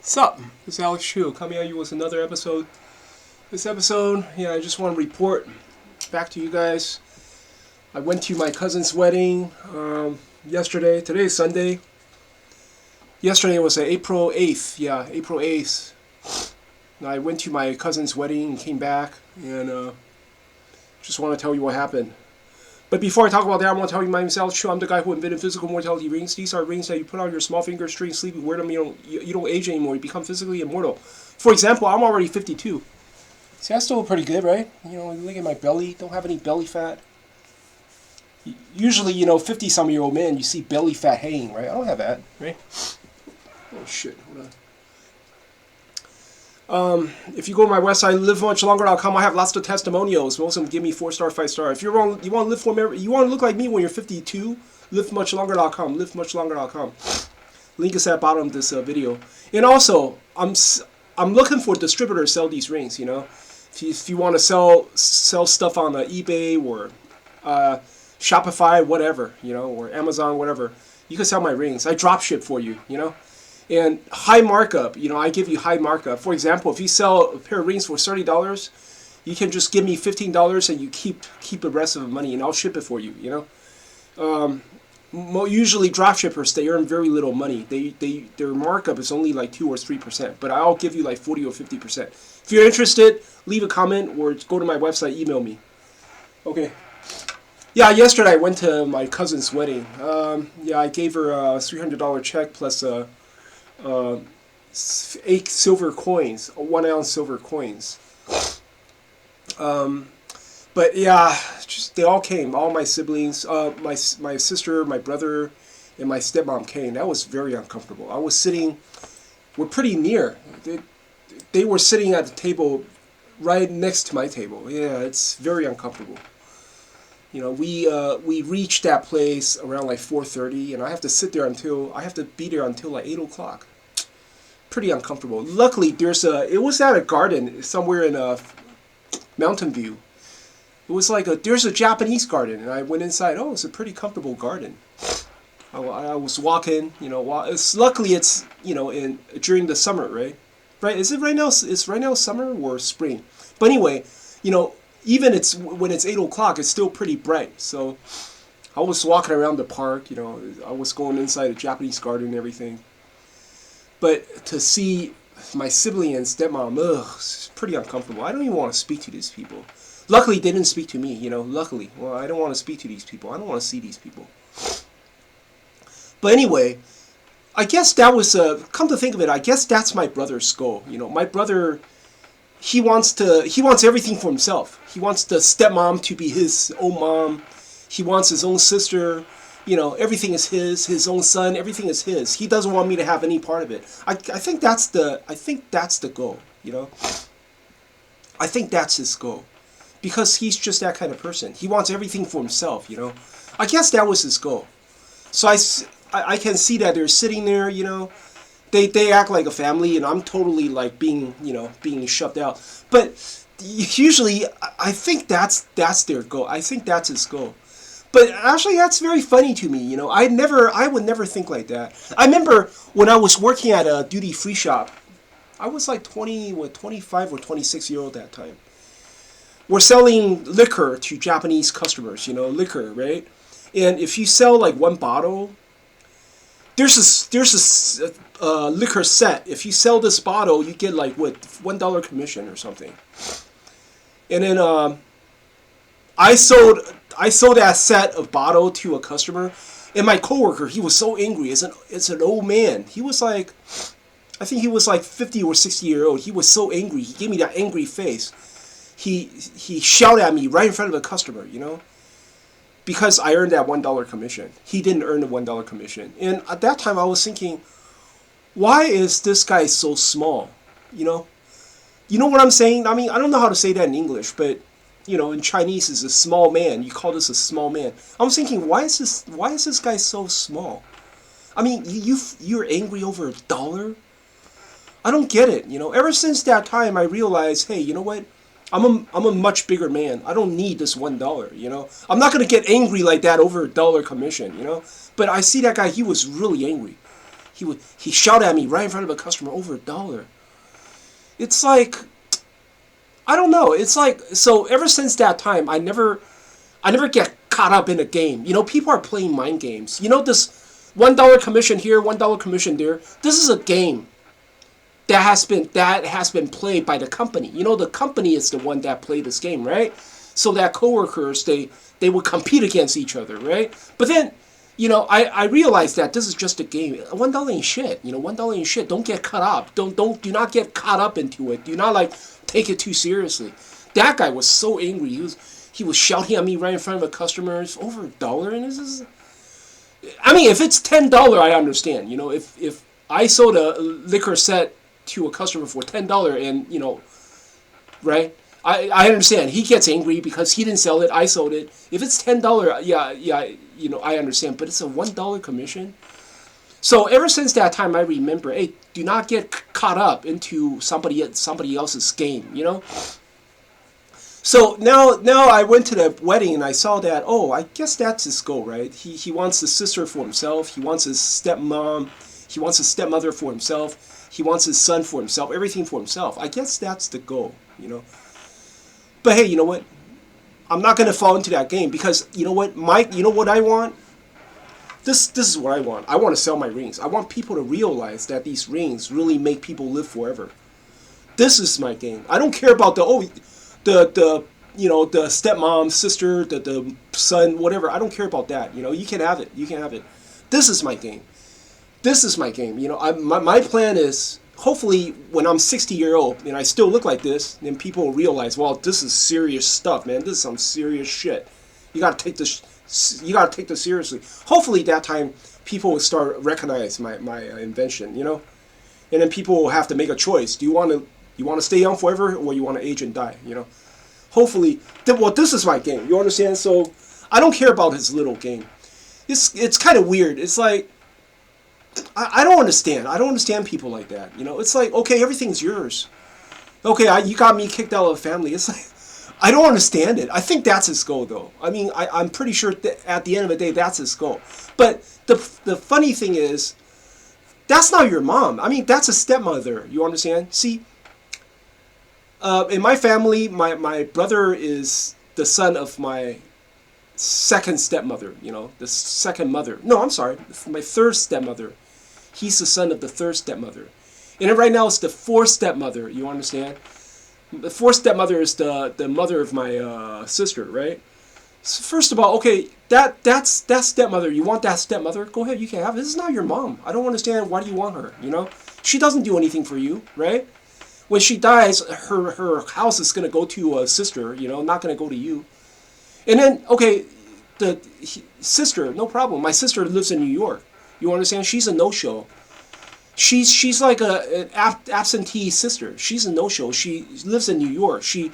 Sup? This is Alex Chu coming at you with another episode. This episode, I just want to report back to you guys. I went to my cousin's wedding yesterday. Today is Sunday. Yesterday was April 8th. Yeah, April 8th. I went to my cousin's wedding and came back and just want to tell you what happened. But before I talk about that, I want to tell you myself, sure, I'm the guy who invented physical mortality rings. These are rings that you put on your small finger, string, sleep, you wear them, you don't age anymore. You become physically immortal. For example, I'm already 52. See, that's still pretty good, right? Look at my belly. Don't have any belly fat. Usually, 50-some-year-old men, you see belly fat hanging, right? I don't have that, right? Oh, shit. Hold on. If you go to my website, livemuchlonger.com, I have lots of testimonials. Most of them give me 4-star, 5-star. If you want to live forever, you want to look like me when you're 52, livemuchlonger.com, livemuchlonger.com. Link is at the bottom of this video. And also, I'm looking for distributors to sell these rings. If you want to sell stuff on eBay or Shopify, whatever, or Amazon, whatever, you can sell my rings. I drop ship for you, And high markup, I give you high markup. For example, if you sell a pair of rings for $30, you can just give me $15 and you keep the rest of the money, and I'll ship it for you. Usually drop shippers, they earn very little money. Their markup is only like 2 or 3%, but I'll give you like 40 or 50%. If you're interested, leave a comment or go to my website, email me. Okay. Yeah, yesterday I went to my cousin's wedding. I gave her a $300 check plus 8 silver coins, 1 ounce silver coins. But yeah, they all came. All my siblings, my sister, my brother, and my stepmom came. That was very uncomfortable. We're pretty near. They were sitting at the table right next to my table. Yeah, it's very uncomfortable. We reached that place around like 4:30, and I have to be there until like 8 o'clock. Pretty uncomfortable. Luckily, it was at a garden somewhere in Mountain View. It was like there's a Japanese garden, and I went inside. Oh, it's a pretty comfortable garden. I was walking, luckily it's, during the summer, right? Right? Is it right now? Is right now summer or spring? But anyway, even when it's 8 o'clock, it's still pretty bright. So I was walking around the park, I was going inside the Japanese garden and everything. But to see my sibling and stepmom, it's pretty uncomfortable. I don't even want to speak to these people. Luckily, they didn't speak to me, luckily. Well, I don't want to speak to these people. I don't want to see these people. But anyway, I guess that was, come to think of it, I guess that's my brother's goal. My brother, he wants everything for himself. He wants the stepmom to be his own mom. He wants his own sister. Everything is his own son, everything is his. He doesn't want me to have any part of it. I think that's the goal, I think that's his goal. Because he's just that kind of person. He wants everything for himself, I guess that was his goal. So I can see that they're sitting there, they act like a family, and I'm totally like being shoved out. But usually, I think that's their goal. I think that's his goal. But actually, that's very funny to me. I would never think like that. I remember when I was working at a duty-free shop. I was like 25 or 26-year-old at that time. We're selling liquor to Japanese customers. Liquor, right? And if you sell like one bottle, there's a liquor set. If you sell this bottle, you get like $1 commission or something. And then I sold that set of bottle to a customer, and my coworker, he was so angry. It's an old man. He was like, I think he was like 50 or 60 years old. He was so angry. He gave me that angry face. He shouted at me right in front of the customer, because I earned that $1 commission. He didn't earn the $1 commission. And at that time, I was thinking, why is this guy so small? You know what I'm saying? I mean, I don't know how to say that in English, but in Chinese, is a small man. You call this a small man. I was thinking, why is this guy so small? I mean, you're angry over $1? I don't get it. Ever since that time, I realized, hey, you know what? I'm a much bigger man. I don't need this $1. I'm not gonna get angry like that over $1 commission. But I see that guy. He was really angry. He shouted at me right in front of a customer over $1. It's like, I don't know. It's like, so ever since that time, I never get caught up in a game. You know, people are playing mind games. You know, this $1 commission here, $1 commission there. This is a game that has been played by the company. You know, the company is the one that played this game, right? So that coworkers, they would compete against each other, right? But then, you know, I realized that this is just a game. $1 ain't shit. You know, $1 ain't shit. Don't get caught up. Do not get caught up into it. Do not like take it too seriously. That guy was so angry. He was shouting at me right in front of the customers over $1, and this is. I mean, if it's $10, I understand. You know, if I sold a liquor set to a customer for $10, and you know, right? I understand. He gets angry because he didn't sell it. I sold it. If it's $10, yeah, you know, I understand. But it's a $1 commission. So ever since that time, I remember, hey, do not get caught up into somebody else's game. You know. So now I went to the wedding and I saw that, oh, I guess that's his goal, right? He wants a sister for himself. He wants his stepmom. He wants a stepmother for himself. He wants his son for himself. Everything for himself. I guess that's the goal, you know. But hey, you know what? I'm not gonna fall into that game because you know what, Mike. You know what I want? This is what I want. I want to sell my rings. I want people to realize that these rings really make people live forever. This is my game. I don't care about the you know, the stepmom, sister, the son, whatever. I don't care about that. You know, you can have it. You can have it. This is my game. This is my game. You know, my plan is hopefully when I'm 60 years old and I still look like this, then people will realize, well, this is serious stuff, man. This is some serious shit. You gotta take this. You gotta take this seriously. Hopefully that time people will start recognize my invention. You know, and then people will have to make a choice. Do you want to stay young forever, or you want to age and die? You know. Hopefully, well, this is my game. You understand? So I don't care about his little game. It's kind of weird. It's like I don't understand. I don't understand people like that. You know, it's like, okay, everything's yours. Okay, you got me kicked out of the family. It's like I don't understand it. I think that's his goal, though. I mean, I'm pretty sure that at the end of the day, that's his goal. But the funny thing is, that's not your mom. I mean, that's a stepmother. You understand? See. In my family, my brother is the son of my second stepmother, you know, the second mother. No, I'm sorry, my third stepmother. He's the son of the third stepmother. And right now it's the fourth stepmother, you understand? The fourth stepmother is the mother of my sister, right? So first of all, okay, that's stepmother. You want that stepmother? Go ahead, you can have it. This is not your mom. I don't understand why do you want her, you know? She doesn't do anything for you, right? When she dies, her house is going to go to a sister, you know, not going to go to you. And then, okay, sister, no problem. My sister lives in New York. You understand? She's a no-show. She's like an absentee sister. She's a no-show. She lives in New York. She,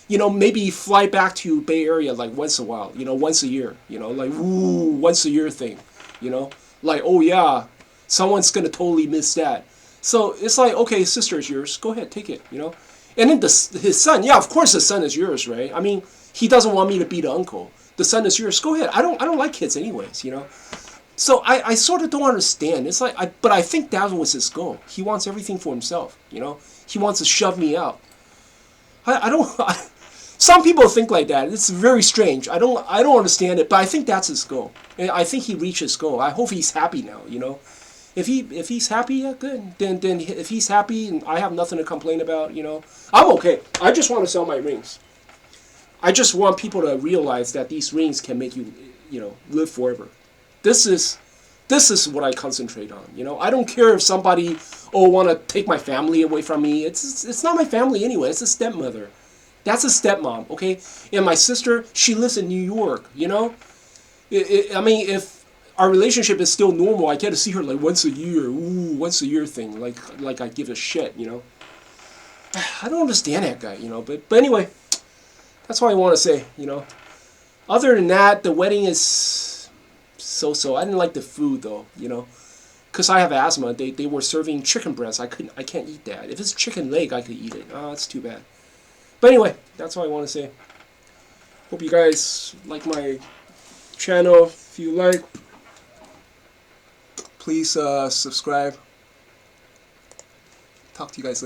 you know, maybe fly back to Bay Area like once a while, you know, once a year, you know, like, ooh, once a year thing, you know, like, oh yeah, someone's going to totally miss that. So it's like, okay, sister is yours. Go ahead, take it, you know. And then his son, yeah, of course the son is yours, right? I mean, he doesn't want me to be the uncle. The son is yours. Go ahead. I don't like kids anyways, you know. So I sort of don't understand. It's like, but I think that was his goal. He wants everything for himself, you know. He wants to shove me out. I don't. Some people think like that. It's very strange. I don't understand it, but I think that's his goal. And I think he reached his goal. I hope he's happy now, you know. If he's happy, yeah, good. Then if he's happy and I have nothing to complain about, you know, I'm okay. I just want to sell my rings. I just want people to realize that these rings can make you, you know, live forever. This is what I concentrate on. You know, I don't care if somebody want to take my family away from me. It's not my family anyway. It's a stepmother. That's a stepmom, okay? And my sister, she lives in New York. You know, I mean, if our relationship is still normal, I get to see her like once a year. Ooh, once a year thing. Like I give a shit, you know. I don't understand that guy, you know. But anyway, that's what I want to say, you know. Other than that, the wedding is so. I didn't like the food though, you know, because I have asthma. They were serving chicken breast. I can't eat that. If it's chicken leg, I could eat it. Oh, that's too bad. But anyway, that's what I want to say. Hope you guys like my channel. If you like, Please subscribe. Talk to you guys later.